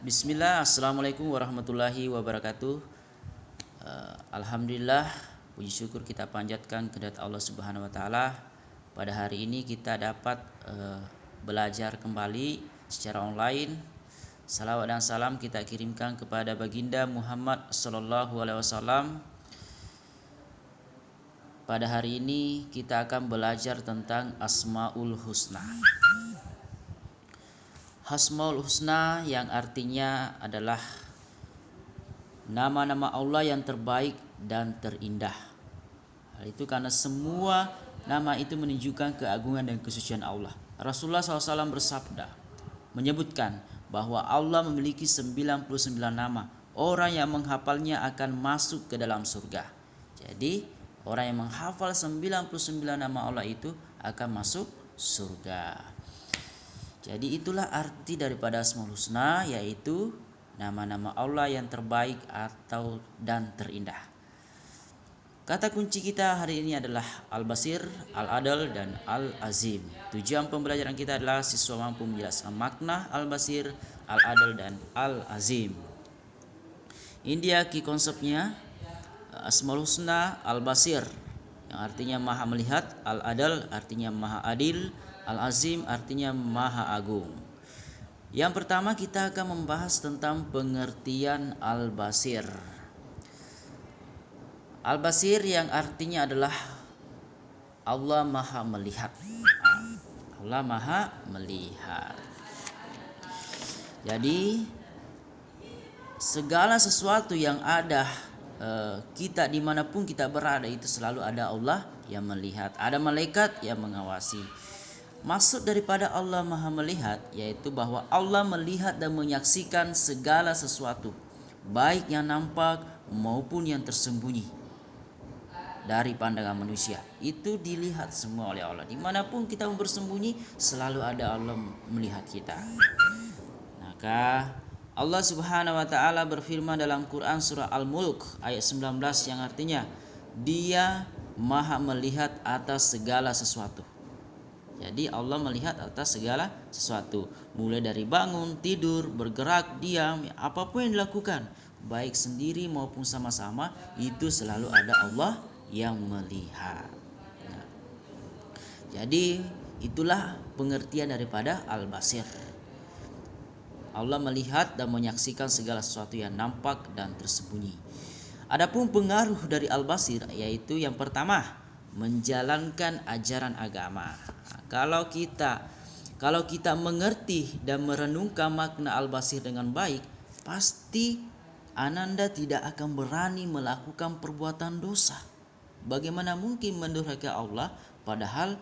Bismillah, Assalamualaikum warahmatullahi wabarakatuh. Alhamdulillah, puji syukur kita panjatkan kehadirat Allah Subhanahu wa taala. Pada hari ini kita dapat belajar kembali secara online. Salawat dan salam kita kirimkan kepada baginda Muhammad sallallahu alaihi wasallam. Pada hari ini kita akan belajar tentang Asmaul Husna. Asmaul Husna yang artinya adalah nama-nama Allah yang terbaik dan terindah. Hal itu karena semua nama itu menunjukkan keagungan dan kesucian Allah. Rasulullah SAW bersabda, menyebutkan bahwa Allah memiliki 99 nama. Orang yang menghafalnya akan masuk ke dalam surga. Jadi orang yang menghafal 99 nama Allah itu akan masuk surga. Jadi itulah arti daripada Asmaul Husna, yaitu nama-nama Allah yang terbaik atau dan terindah. Kata kunci kita hari ini adalah Al-Basir, Al-Adl, dan Al-Azim. Tujuan pembelajaran kita adalah siswa mampu menjelaskan makna Al-Basir, Al-Adl, dan Al-Azim. Ini dia key konsepnya. Asmaul Husna, Al-Basir yang artinya maha melihat, Al-Adl artinya maha adil, Al-Azim artinya maha agung. Yang pertama kita akan membahas tentang pengertian Al-Basir. Al-Basir yang artinya adalah Allah maha melihat. Allah maha melihat. Jadi segala sesuatu yang ada kita dimanapun kita berada itu selalu ada Allah yang melihat. Ada malaikat yang mengawasi. Maksud daripada Allah maha melihat yaitu bahwa Allah melihat dan menyaksikan segala sesuatu, baik yang nampak maupun yang tersembunyi dari pandangan manusia. Itu dilihat semua oleh Allah. Dimanapun kita bersembunyi selalu ada Allah melihat kita. Maka Allah Subhanahu wa taala berfirman dalam Quran surah Al-Mulk ayat 19 yang artinya Dia maha melihat atas segala sesuatu. Jadi Allah melihat atas segala sesuatu, mulai dari bangun, tidur, bergerak, diam, apapun yang dilakukan, baik sendiri maupun sama-sama, itu selalu ada Allah yang melihat. Nah, jadi itulah pengertian daripada Al-Basir. Allah melihat dan menyaksikan segala sesuatu yang nampak dan tersembunyi. Adapun pengaruh dari Al-Basir yaitu yang pertama, menjalankan ajaran agama. Kalau kita mengerti dan merenungkan makna Al-Basir dengan baik, pasti Ananda tidak akan berani melakukan perbuatan dosa. Bagaimana mungkin mendurhakai Allah padahal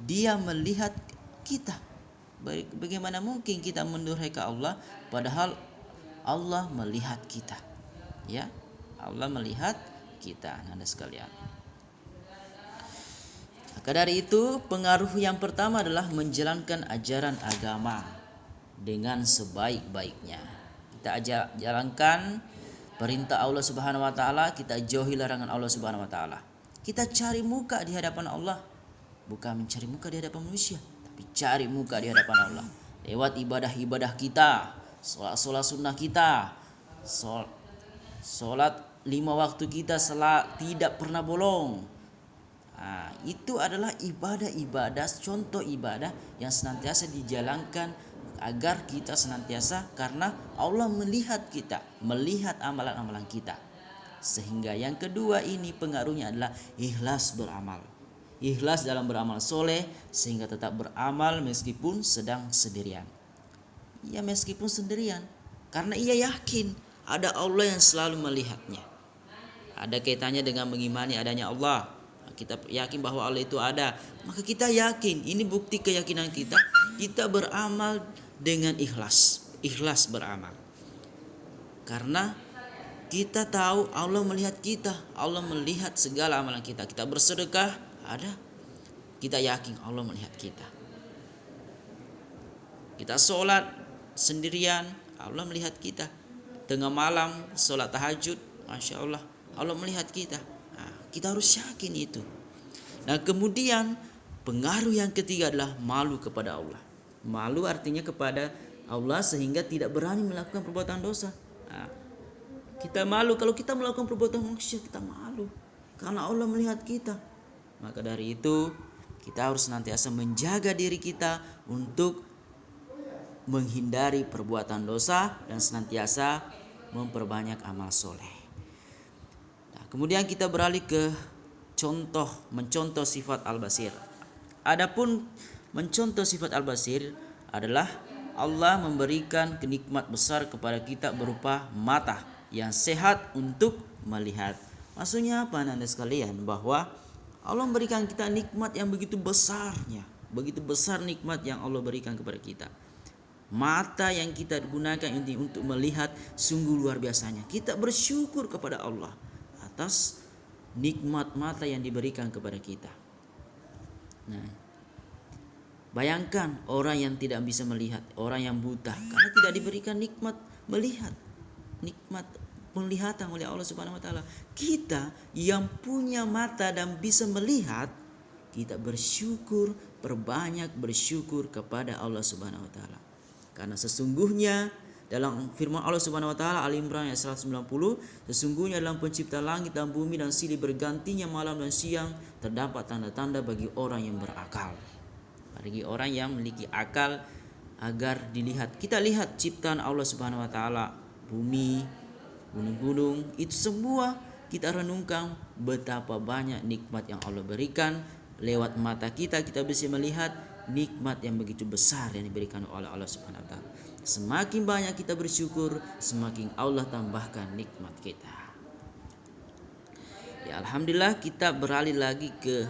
Dia melihat kita? Bagaimana mungkin kita mendurhakai Allah padahal Allah melihat kita? Ya, Allah melihat kita, Ananda sekalian. Maka dari itu pengaruh yang pertama adalah menjalankan ajaran agama dengan sebaik-baiknya. Kita jalankan perintah Allah Subhanahu wa taala, kita jauhi larangan Allah Subhanahu wa taala. Kita cari muka di hadapan Allah, bukan mencari muka di hadapan manusia, tapi cari muka di hadapan Allah lewat ibadah-ibadah kita, sholat sunnah kita, sholat 5 waktu kita tidak pernah bolong. Nah, itu adalah ibadah-ibadah, contoh ibadah yang senantiasa dijalankan agar kita senantiasa, karena Allah melihat kita, melihat amalan-amalan kita. Sehingga yang kedua ini pengaruhnya adalah ikhlas beramal. Ikhlas dalam beramal soleh sehingga tetap beramal meskipun sedang sendirian. Ya meskipun sendirian, karena ia yakin ada Allah yang selalu melihatnya. Ada kaitannya dengan mengimani adanya Allah. Kita yakin bahwa Allah itu ada, maka kita yakin, ini bukti keyakinan kita beramal dengan ikhlas beramal. Karena kita tahu Allah melihat kita, Allah melihat segala amalan kita. Kita bersedekah, ada, kita yakin Allah melihat kita. Kita sholat sendirian, Allah melihat kita. Tengah malam sholat tahajud, Masya Allah, Allah melihat kita. Kita harus yakin itu. Nah kemudian pengaruh yang ketiga adalah malu kepada Allah. Malu artinya kepada Allah sehingga tidak berani melakukan perbuatan dosa. Nah, kita malu kalau kita melakukan perbuatan maksiat, kita malu karena Allah melihat kita. Maka dari itu kita harus senantiasa menjaga diri kita untuk menghindari perbuatan dosa dan senantiasa memperbanyak amal soleh. Nah, kemudian kita beralih ke mencontoh sifat Al-Basir. Adapun mencontoh sifat Al-Basir adalah Allah memberikan kenikmat besar kepada kita berupa mata yang sehat untuk melihat. Maksudnya apa Anda sekalian? Bahwa Allah memberikan kita nikmat yang begitu besarnya. Begitu besar nikmat yang Allah berikan kepada kita. Mata yang kita gunakan ini untuk melihat sungguh luar biasanya. Kita bersyukur kepada Allah atas nikmat mata yang diberikan kepada kita. Nah, bayangkan orang yang tidak bisa melihat, orang yang buta karena tidak diberikan nikmat melihat, nikmat penglihatan oleh Allah Subhanahu wa taala. Kita yang punya mata dan bisa melihat, kita bersyukur, perbanyak bersyukur kepada Allah Subhanahu wa taala. Karena sesungguhnya dalam firman Allah Subhanahu wa taala Al-Imran ayat 190, sesungguhnya dalam pencipta langit dan bumi dan silih bergantinya malam dan siang terdapat tanda-tanda bagi orang yang berakal. Bagi orang yang memiliki akal agar dilihat. Kita lihat ciptaan Allah Subhanahu wa taala, bumi, gunung-gunung, itu semua kita renungkan betapa banyak nikmat yang Allah berikan. Lewat mata kita bisa melihat nikmat yang begitu besar yang diberikan oleh Allah Subhanahu wa taala. Semakin banyak kita bersyukur, semakin Allah tambahkan nikmat kita. Ya, alhamdulillah, kita beralih lagi ke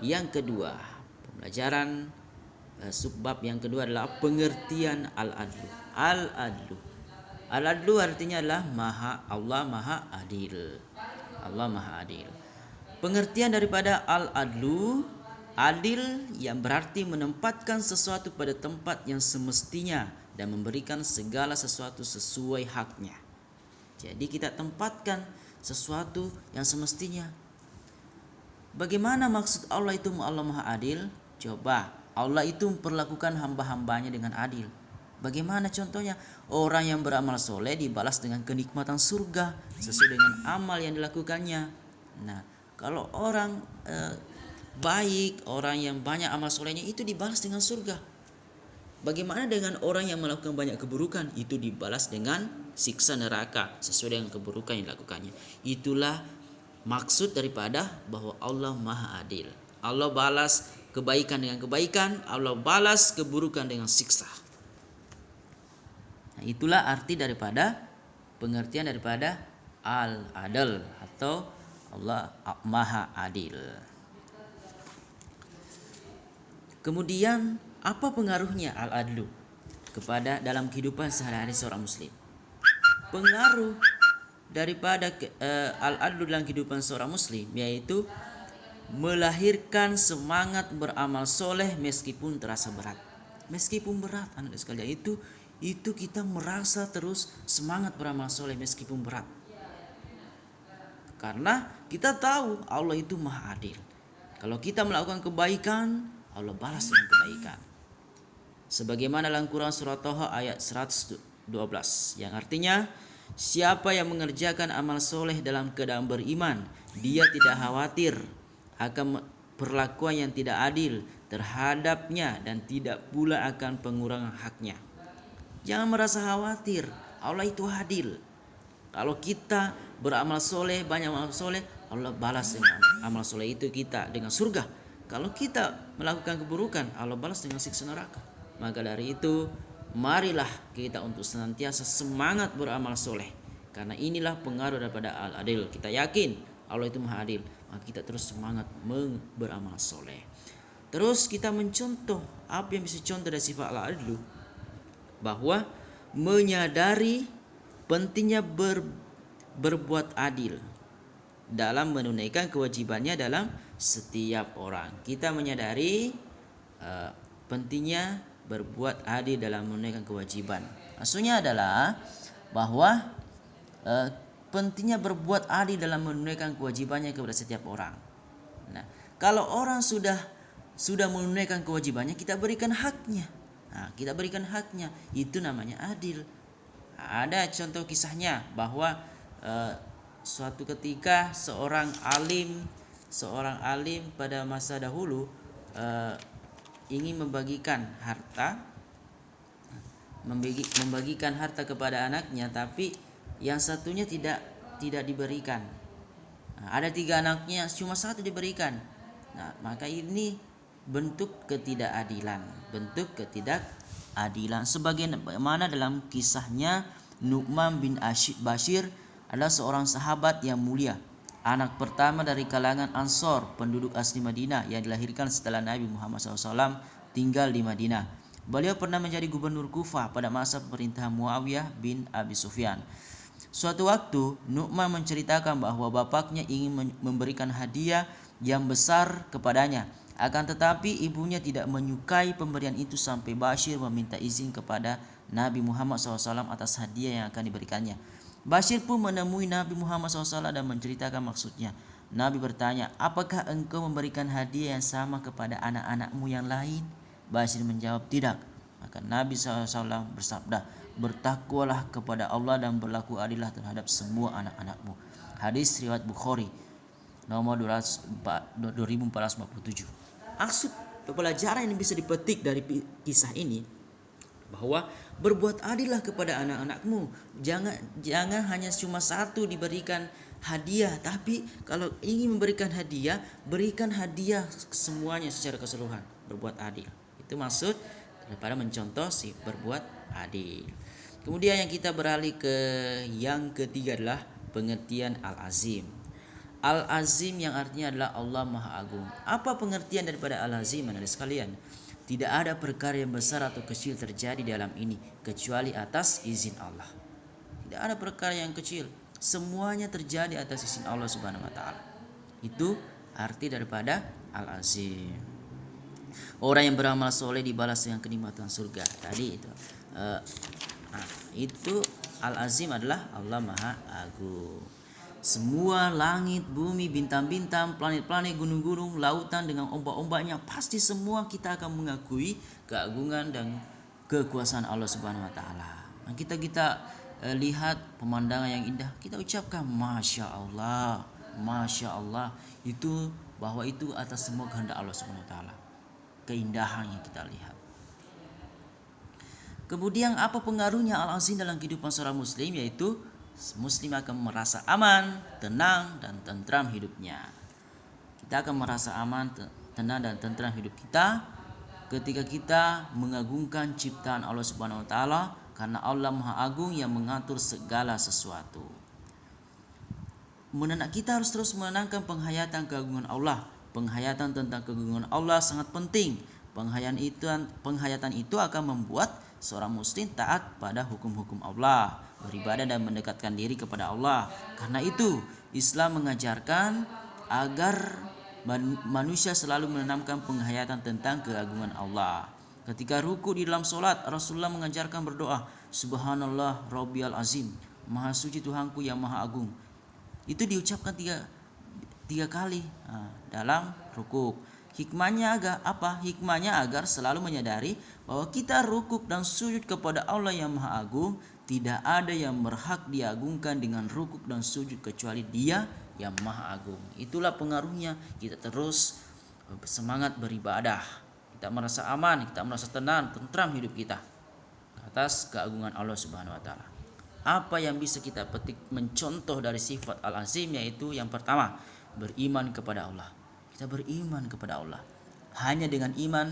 yang kedua. Pembelajaran subbab yang kedua adalah pengertian al-adlu. Al-adlu. Al-adlu artinya adalah Allah Maha Adil. Allah Maha Adil. Pengertian daripada al-adlu, adil yang berarti menempatkan sesuatu pada tempat yang semestinya dan memberikan segala sesuatu sesuai haknya. Jadi kita tempatkan sesuatu yang semestinya. Bagaimana maksud Allah itu Allah Maha Adil? Coba, Allah itu memperlakukan hamba-hambanya dengan adil. Bagaimana contohnya? Orang yang beramal soleh dibalas dengan kenikmatan surga sesuai dengan amal yang dilakukannya. Nah, kalau orang baik, orang yang banyak amal solehnya itu dibalas dengan surga. Bagaimana dengan orang yang melakukan banyak keburukan? Itu dibalas dengan siksa neraka sesuai dengan keburukan yang dilakukannya. Itulah maksud daripada bahwa Allah Maha Adil. Allah balas kebaikan dengan kebaikan, Allah balas keburukan dengan siksa. Nah, itulah arti daripada pengertian daripada al-adl atau Allah Maha Adil. Kemudian apa pengaruhnya al-adlu kepada dalam kehidupan sehari-hari seorang muslim? Pengaruh daripada al-adlu dalam kehidupan seorang muslim yaitu melahirkan semangat beramal soleh meskipun terasa berat. Meskipun berat, anak sekalian, itu kita merasa terus semangat beramal soleh meskipun berat. Karena kita tahu Allah itu Maha Adil. Kalau kita melakukan kebaikan, Allah balas dengan kebaikan. Sebagaimana dalam Quran surah Thaha ayat 112 yang artinya, siapa yang mengerjakan amal soleh dalam keadaan beriman, dia tidak khawatir akan perlakuan yang tidak adil terhadapnya dan tidak pula akan pengurangan haknya. Jangan merasa khawatir, Allah itu adil. Kalau kita beramal soleh, banyak amal soleh, Allah balas dengan amal soleh itu kita dengan surga. Kalau kita melakukan keburukan, Allah balas dengan siksa neraka. Maka dari itu, marilah kita untuk senantiasa semangat beramal soleh. Karena inilah pengaruh daripada al-adil. Kita yakin Allah itu Maha Adil, maka kita terus semangat beramal soleh. Terus kita mencontoh apa yang bisa contoh dari sifat al-adil, bahwa menyadari pentingnya berbuat adil dalam menunaikan kewajibannya dalam setiap orang. Kita menyadari pentingnya berbuat adil dalam menunaikan kewajiban. Maksudnya adalah bahwa pentingnya berbuat adil dalam menunaikan kewajibannya kepada setiap orang. Nah, kalau orang sudah menunaikan kewajibannya, kita berikan haknya. Nah, kita berikan haknya, itu namanya adil. Ada contoh kisahnya bahwa suatu ketika seorang alim pada masa dahulu ingin membagikan harta kepada anaknya, tapi yang satunya tidak diberikan. Nah, ada 3 anaknya, cuma satu diberikan. Nah, maka ini bentuk ketidakadilan. Sebagaimana dalam kisahnya Nu'man bin Bashir adalah seorang sahabat yang mulia, anak pertama dari kalangan Ansor, penduduk asli Madinah yang dilahirkan setelah Nabi Muhammad SAW tinggal di Madinah. Beliau pernah menjadi gubernur Kufah pada masa pemerintahan Muawiyah bin Abi Sufyan. Suatu waktu, Nu'man menceritakan bahwa bapaknya ingin memberikan hadiah yang besar kepadanya. Akan tetapi ibunya tidak menyukai pemberian itu sampai Bashir meminta izin kepada Nabi Muhammad SAW atas hadiah yang akan diberikannya. Bashir pun menemui Nabi Muhammad SAW dan menceritakan maksudnya. Nabi bertanya, apakah engkau memberikan hadiah yang sama kepada anak-anakmu yang lain? Bashir menjawab, tidak. Maka Nabi SAW bersabda, bertakwalah kepada Allah dan berlaku adillah terhadap semua anak-anakmu. Hadis riwayat Bukhari nomor 2457. Maksud pelajaran yang bisa dipetik dari kisah ini bahwa berbuat adillah kepada anak-anakmu. Jangan hanya cuma satu diberikan hadiah, tapi kalau ingin memberikan hadiah, berikan hadiah semuanya secara keseluruhan. Berbuat adil. Itu maksud daripada mencontoh si berbuat adil. Kemudian yang kita beralih ke yang ketiga adalah pengertian Al-Azim. Al-Azim yang artinya adalah Allah Maha Agung. Apa pengertian daripada Al-Azim, anak sekalian? Tidak ada perkara yang besar atau kecil terjadi dalam ini kecuali atas izin Allah. Tidak ada perkara yang kecil, semuanya terjadi atas izin Allah Subhanahu wa taala. Itu arti daripada Al-Azim. Orang yang beramal soleh dibalas dengan kenikmatan surga. Tadi itu. Itu Al-Azim adalah Allah Maha Agung. Semua langit, bumi, bintang-bintang, planet-planet, gunung-gunung, lautan dengan ombak-ombaknya, pasti semua kita akan mengakui keagungan dan kekuasaan Allah Subhanahu wa taala. Nah, kita lihat pemandangan yang indah, kita ucapkan Masya Allah, Masya Allah. Itu bahwa itu atas semua kehendak Allah Subhanahu wa taala. Keindahan yang kita lihat. Kemudian apa pengaruhnya Al-Azim dalam kehidupan seorang muslim, yaitu muslim akan merasa aman, tenang, dan tentram hidupnya. Kita akan merasa aman, tenang, dan tentram hidup kita ketika kita mengagungkan ciptaan Allah Subhanahu wa taala, karena Allah Maha Agung yang mengatur segala sesuatu. Kita harus terus menanamkan penghayatan keagungan Allah. Penghayatan tentang keagungan Allah sangat penting. Penghayatan itu akan membuat seorang muslim taat pada hukum-hukum Allah, beribadah dan mendekatkan diri kepada Allah. Karena itu Islam mengajarkan agar manusia selalu menanamkan penghayatan tentang keagungan Allah. Ketika ruku di dalam solat, Rasulullah mengajarkan berdoa, Subhanallah Rabbiyal Azim, Maha suci Tuhanku yang Maha Agung. Itu diucapkan tiga kali dalam ruku. Hikmahnya apa? Hikmahnya agar selalu menyadari bahwa kita rukuk dan sujud kepada Allah yang Maha Agung. Tidak ada yang berhak diagungkan dengan rukuk dan sujud kecuali Dia yang Maha Agung. Itulah pengaruhnya kita terus semangat beribadah. Kita merasa aman, kita merasa tenang, tentram hidup kita atas keagungan Allah Subhanahu wa taala. Apa yang bisa kita petik mencontoh dari sifat Al-Azim, yaitu yang pertama, beriman kepada Allah. Kita beriman kepada Allah. Hanya dengan iman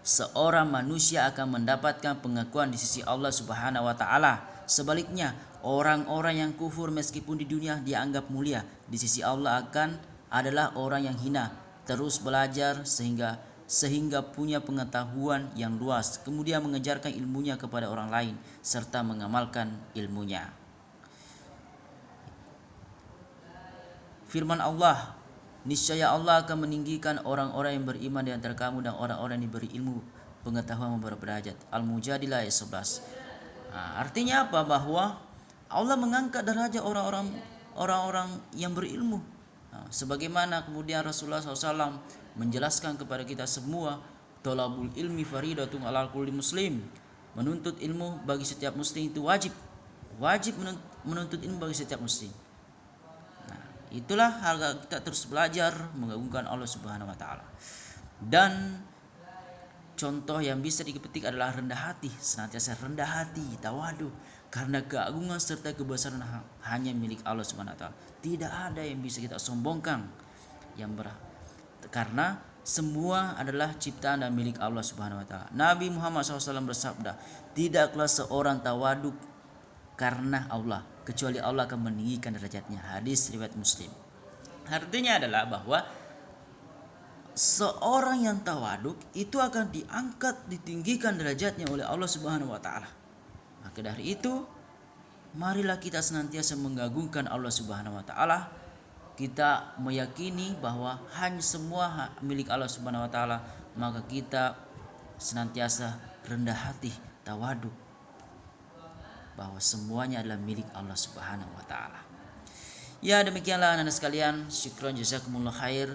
seorang manusia akan mendapatkan pengakuan di sisi Allah Subhanahu wa taala. Sebaliknya, orang-orang yang kufur meskipun di dunia dianggap mulia, di sisi Allah adalah orang yang hina. Terus belajar sehingga punya pengetahuan yang luas, kemudian mengejarkan ilmunya kepada orang lain serta mengamalkan ilmunya. Firman Allah, niscaya Allah akan meninggikan orang-orang yang beriman di antara kamu dan orang-orang yang diberi ilmu pengetahuan beberapa derajat. Al-Mujadilah ayat 11. Artinya apa? Bahwa Allah mengangkat derajat orang-orang yang berilmu. Sebagaimana kemudian Rasulullah SAW menjelaskan kepada kita semua Thalabul ilmi faridatun 'alal kulli muslim. Menuntut ilmu bagi setiap muslim itu wajib. Wajib menuntut ilmu bagi setiap muslim. Nah, itulah harga kita terus belajar mengagungkan Allah Subhanahu wa taala. Dan contoh yang bisa dipetik adalah rendah hati, senantiasa rendah hati, tawadu, karena keagungan serta kebesaran hanya milik Allah Subhanahu wa taala. Tidak ada yang bisa kita sombongkan karena semua adalah ciptaan dan milik Allah Subhanahu wa taala. Nabi Muhammad SAW bersabda, "Tidaklah seorang tawaduk karena Allah, kecuali Allah akan meninggikan derajatnya." Hadis riwayat Muslim. Artinya adalah bahwa seorang yang tawaduk itu akan diangkat, ditinggikan derajatnya oleh Allah Subhanahu wa taala. Maka dari itu, marilah kita senantiasa mengagungkan Allah Subhanahu wa taala. Kita meyakini bahwa hanya semua milik Allah Subhanahu wa taala, maka kita senantiasa rendah hati, tawaduk, bahwa semuanya adalah milik Allah Subhanahu wa taala. Ya, demikianlah anak-anak sekalian, syukron jazakumullah khair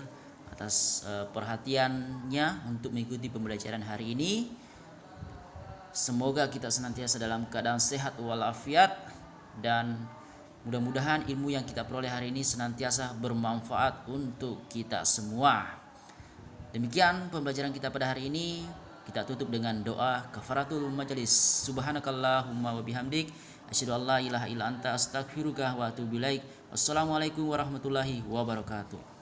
atas perhatiannya untuk mengikuti pembelajaran hari ini. Semoga kita senantiasa dalam keadaan sehat walafiat, dan mudah-mudahan ilmu yang kita peroleh hari ini senantiasa bermanfaat untuk kita semua. Demikian pembelajaran kita pada hari ini. Kita tutup dengan doa kafaratul majelis. Subhanakallahumma wa bihamdik, asyhadu an la ilaha illa anta, astaghfiruka wa atubu ilaik. Wassalamualaikum warahmatullahi wabarakatuh.